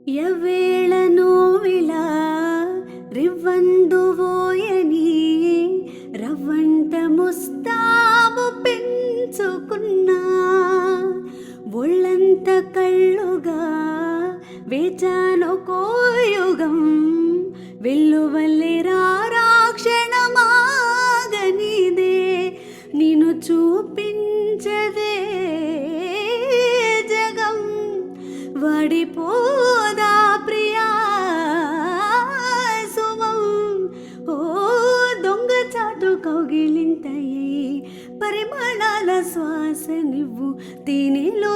ఎవేళనో విలా రివ్వందువోయని రవ్వంట ముస్తాబు పెంచుకున్నా ఒళ్ళంత కళ్ళుగా వేచాను కోయుగం వెల్లువల్లి రాక్షణమాగనిదే నిన్ను చూపించదే జగం వడిపోదా ప్రియా సుమం ఓ దొంగచాటు కౌగిలింతయ్యి పరిమళాల శ్వాస నువ్వు దీనిలో